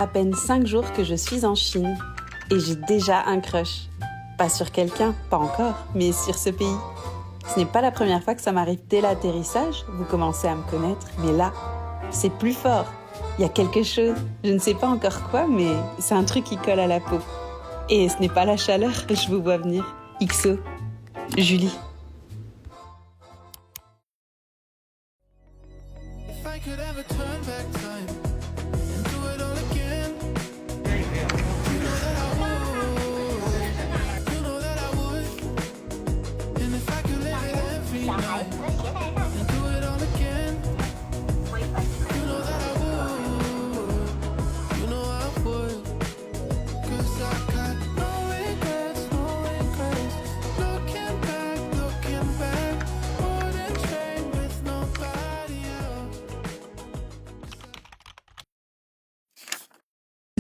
À peine 5 jours que je suis en Chine et j'ai déjà un crush. Pas sur quelqu'un, pas encore, mais sur ce pays. Ce n'est pas la première fois que ça m'arrive dès l'atterrissage, vous commencez à me connaître, mais là, c'est plus fort. Il y a quelque chose, je ne sais pas encore quoi, mais c'est un truc qui colle à la peau. Et ce n'est pas la chaleur, je vous vois venir. XO, Julie.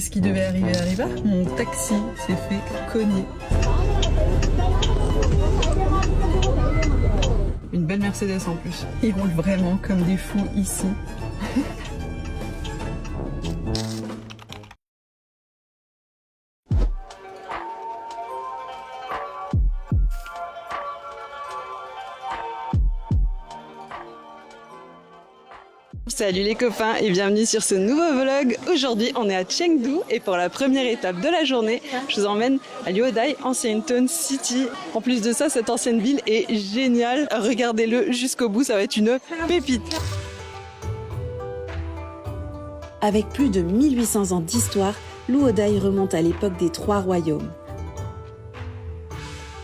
Ce qui devait arriver arriva, mon taxi s'est fait cogner. Une belle Mercedes en plus. Ils roulent vraiment comme des fous ici. Salut les copains et bienvenue sur ce nouveau vlog. Aujourd'hui on est à Chengdu et pour la première étape de la journée, je vous emmène à Luodai, Ancient Town City. En plus de ça, cette ancienne ville est géniale. Regardez-le jusqu'au bout, ça va être une pépite. Avec plus de 1800 ans d'histoire, Luodai remonte à l'époque des 3 royaumes.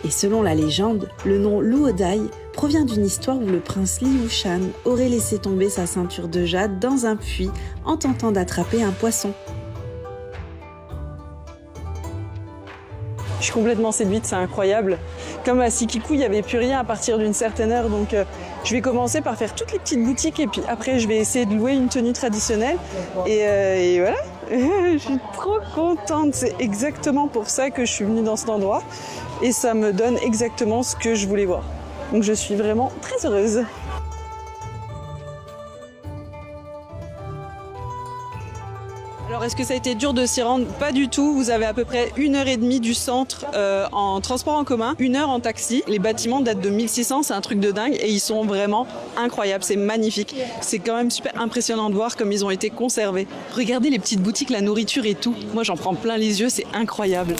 Et selon la légende, le nom Luodai provient d'une histoire où le prince Liu Shan aurait laissé tomber sa ceinture de jade dans un puits en tentant d'attraper un poisson. Je suis complètement séduite, c'est incroyable. Comme à Sikiku, il n'y avait plus rien à partir d'une certaine heure, donc je vais commencer par faire toutes les petites boutiques et puis après je vais essayer de louer une tenue traditionnelle. Et voilà, je suis trop contente, c'est exactement pour ça que je suis venue dans cet endroit et ça me donne exactement ce que je voulais voir. Donc je suis vraiment très heureuse. Alors est-ce que ça a été dur de s'y rendre? Pas du tout, vous avez à peu près 1h30 du centre en transport en commun, 1 heure en taxi. Les bâtiments datent de 1600, c'est un truc de dingue et ils sont vraiment incroyables, c'est magnifique. C'est quand même super impressionnant de voir comme ils ont été conservés. Regardez les petites boutiques, la nourriture et tout. Moi j'en prends plein les yeux, c'est incroyable.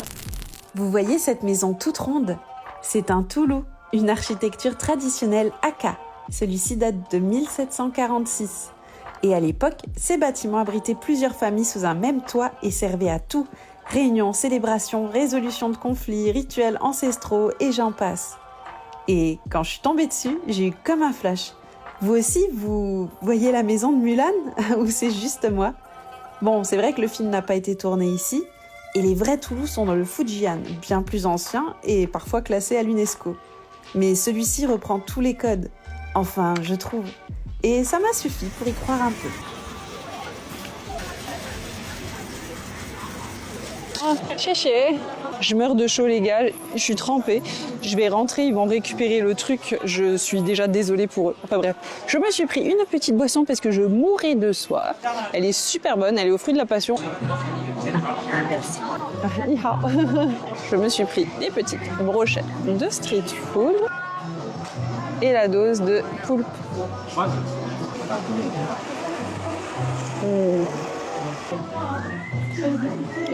Vous voyez cette maison toute ronde? C'est un Toulou, une architecture traditionnelle Hakka. Celui-ci date de 1746. Et à l'époque, ces bâtiments abritaient plusieurs familles sous un même toit et servaient à tout. Réunions, célébrations, résolution de conflits, rituels ancestraux et j'en passe. Et quand je suis tombée dessus, j'ai eu comme un flash. Vous aussi, vous voyez la maison de Mulan? Ou c'est juste moi? Bon, c'est vrai que le film n'a pas été tourné ici. Et les vrais Toulous sont dans le Fujian, bien plus ancien et parfois classé à l'UNESCO. Mais celui-ci reprend tous les codes. Enfin, je trouve. Et ça m'a suffi pour y croire un peu. Oh, chéché. Je meurs de chaud les gars, je suis trempée. Je vais rentrer, ils vont récupérer le truc. Je suis déjà désolée pour eux. Enfin bref, je me suis pris une petite boisson parce que je mourais de soif. Elle est super bonne, elle est au fruit de la passion. Je me suis pris des petites brochettes de street food et la dose de poulpe.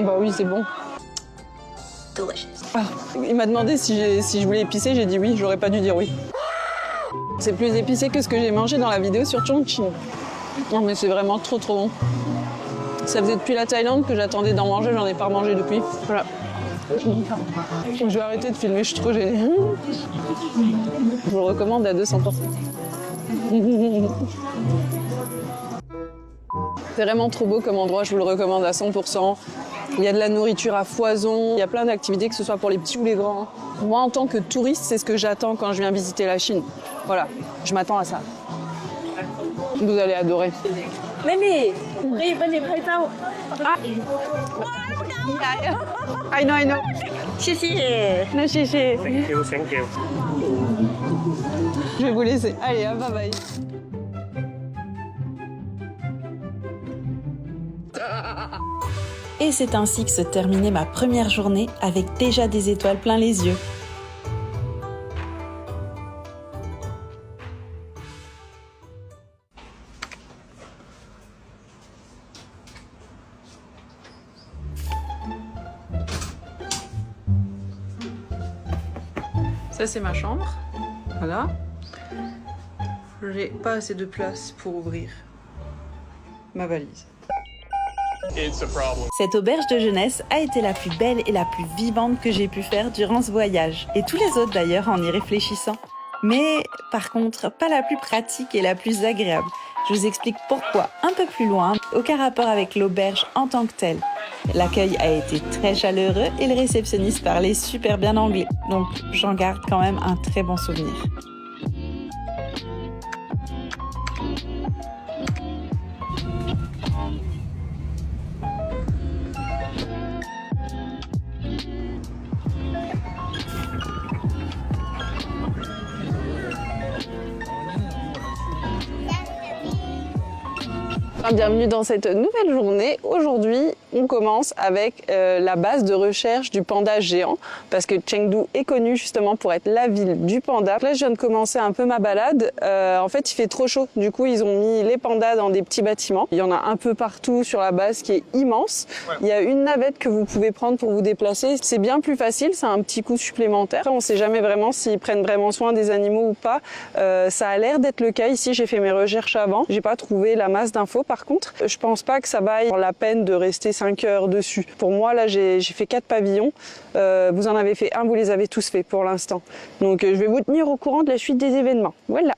Bah oui, c'est bon. Ah, il m'a demandé si je voulais épicer, j'ai dit oui, j'aurais pas dû dire oui. C'est plus épicé que ce que j'ai mangé dans la vidéo sur Chongqing. Non mais c'est vraiment trop bon. Ça faisait depuis la Thaïlande que j'attendais d'en manger, j'en ai pas remangé depuis. Voilà. Je vais arrêter de filmer, je suis trop gênée. Je vous le recommande à 200%. C'est vraiment trop beau comme endroit, je vous le recommande à 100%. Il y a de la nourriture à foison, il y a plein d'activités, que ce soit pour les petits ou les grands. Moi, en tant que touriste, c'est ce que j'attends quand je viens visiter la Chine. Voilà, je m'attends à ça. Vous allez adorer. Mimi, I know. 谢谢。 No, chéché. Thank you, thank you. Je vais vous laisser. Allez, bye bye. Et c'est ainsi que se terminait ma première journée avec déjà des étoiles plein les yeux. Ça c'est ma chambre, voilà. J'ai pas assez de place pour ouvrir ma valise. Cette auberge de jeunesse a été la plus belle et la plus vivante que j'ai pu faire durant ce voyage. Et tous les autres d'ailleurs en y réfléchissant. Mais par contre, pas la plus pratique et la plus agréable. Je vous explique pourquoi un peu plus loin, aucun rapport avec l'auberge en tant que telle. L'accueil a été très chaleureux et le réceptionniste parlait super bien anglais. Donc j'en garde quand même un très bon souvenir. Bienvenue dans cette nouvelle journée. Aujourd'hui, on commence avec la base de recherche du panda géant parce que Chengdu est connu justement pour être la ville du panda. Là, je viens de commencer un peu ma balade. En fait, il fait trop chaud. Du coup, ils ont mis les pandas dans des petits bâtiments. Il y en a un peu partout sur la base qui est immense. Il y a une navette que vous pouvez prendre pour vous déplacer. C'est bien plus facile, c'est un petit coût supplémentaire. On ne sait jamais vraiment s'ils prennent vraiment soin des animaux ou pas. Ça a l'air d'être le cas ici. J'ai fait mes recherches avant. J'ai pas trouvé la masse d'infos. Par contre, je pense pas que ça vaille la peine de rester 5 heures dessus. Pour moi, là, j'ai fait 4 pavillons. Vous en avez fait un, vous les avez tous faits pour l'instant. Donc, je vais vous tenir au courant de la suite des événements. Voilà.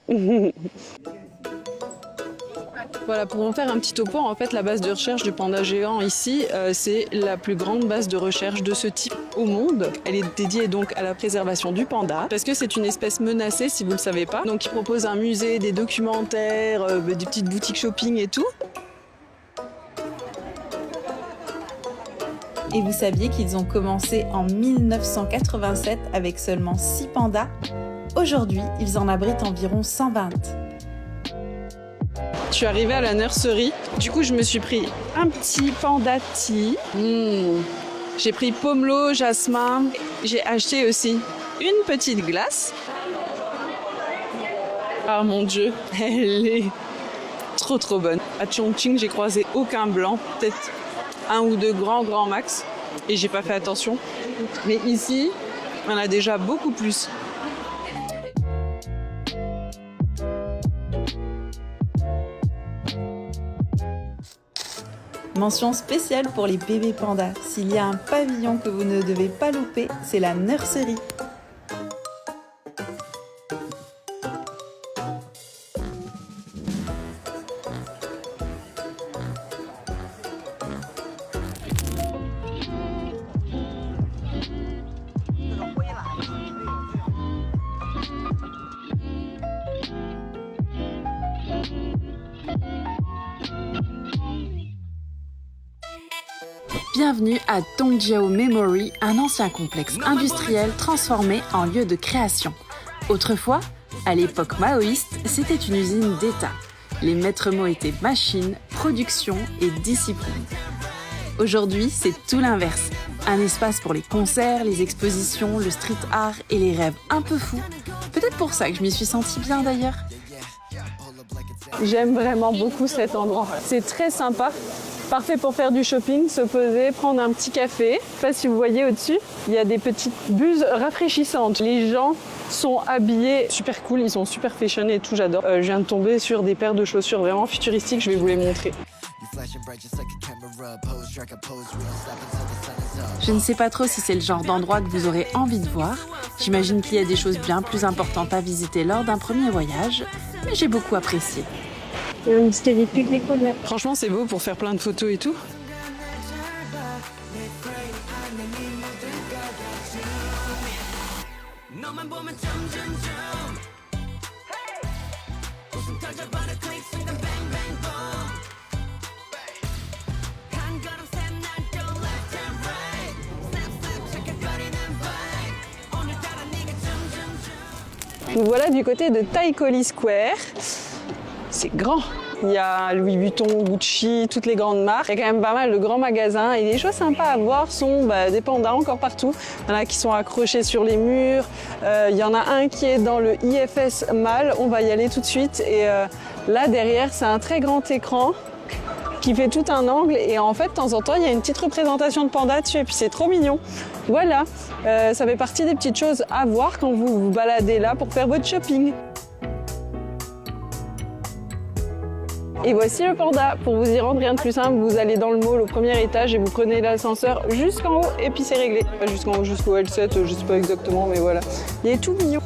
Voilà, pour en faire un petit topo, en fait, la base de recherche du panda géant ici, c'est la plus grande base de recherche de ce type au monde. Elle est dédiée donc à la préservation du panda, parce que c'est une espèce menacée, si vous ne le savez pas. Donc, ils proposent un musée, des documentaires, des petites boutiques shopping et tout. Et vous saviez qu'ils ont commencé en 1987 avec seulement 6 pandas? Aujourd'hui, ils en abritent environ 120. Je suis arrivée à la nurserie. Du coup, je me suis pris un petit panda tea. J'ai pris pomelo, jasmin. J'ai acheté aussi une petite glace. Ah mon Dieu, elle est trop bonne. À Chongqing, j'ai croisé aucun blanc. Peut-être un ou deux grands max. Et j'ai pas fait attention. Mais ici, on a déjà beaucoup plus. Mention spéciale pour les bébés pandas. S'il y a un pavillon que vous ne devez pas louper, c'est la nurserie. Bienvenue à Tongjiao Memory, un ancien complexe industriel transformé en lieu de création. Autrefois, à l'époque maoïste, c'était une usine d'État. Les maîtres mots étaient machines, production et discipline. Aujourd'hui, c'est tout l'inverse. Un espace pour les concerts, les expositions, le street art et les rêves un peu fous. Peut-être pour ça que je m'y suis sentie bien d'ailleurs. J'aime vraiment beaucoup cet endroit. C'est très sympa. Parfait pour faire du shopping, se poser, prendre un petit café. Je ne sais pas si vous voyez au-dessus, il y a des petites buses rafraîchissantes. Les gens sont habillés super cool, ils sont super fashion et tout, j'adore. Je viens de tomber sur des paires de chaussures vraiment futuristiques, je vais vous les montrer. Je ne sais pas trop si c'est le genre d'endroit que vous aurez envie de voir. J'imagine qu'il y a des choses bien plus importantes à visiter lors d'un premier voyage, mais j'ai beaucoup apprécié. Franchement, c'est beau pour faire plein de photos et tout. Nous voilà du côté de Taikoli Square. C'est grand. Il y a Louis Vuitton, Gucci, toutes les grandes marques. Il y a quand même pas mal de grands magasins et les choses sympas à voir sont des pandas encore partout. Il y en a qui sont accrochés sur les murs. Il y en a un qui est dans le IFS Mall. On va y aller tout de suite. Et là derrière, c'est un très grand écran qui fait tout un angle et en fait de temps en temps il y a une petite représentation de panda dessus et puis c'est trop mignon. Voilà, ça fait partie des petites choses à voir quand vous vous baladez là pour faire votre shopping. Et voici le panda. Pour vous y rendre, rien de plus simple, vous allez dans le mall au premier étage et vous prenez l'ascenseur jusqu'en haut et puis c'est réglé. Pas jusqu'en haut, jusqu'au L7, je sais pas exactement mais voilà. Il est tout mignon.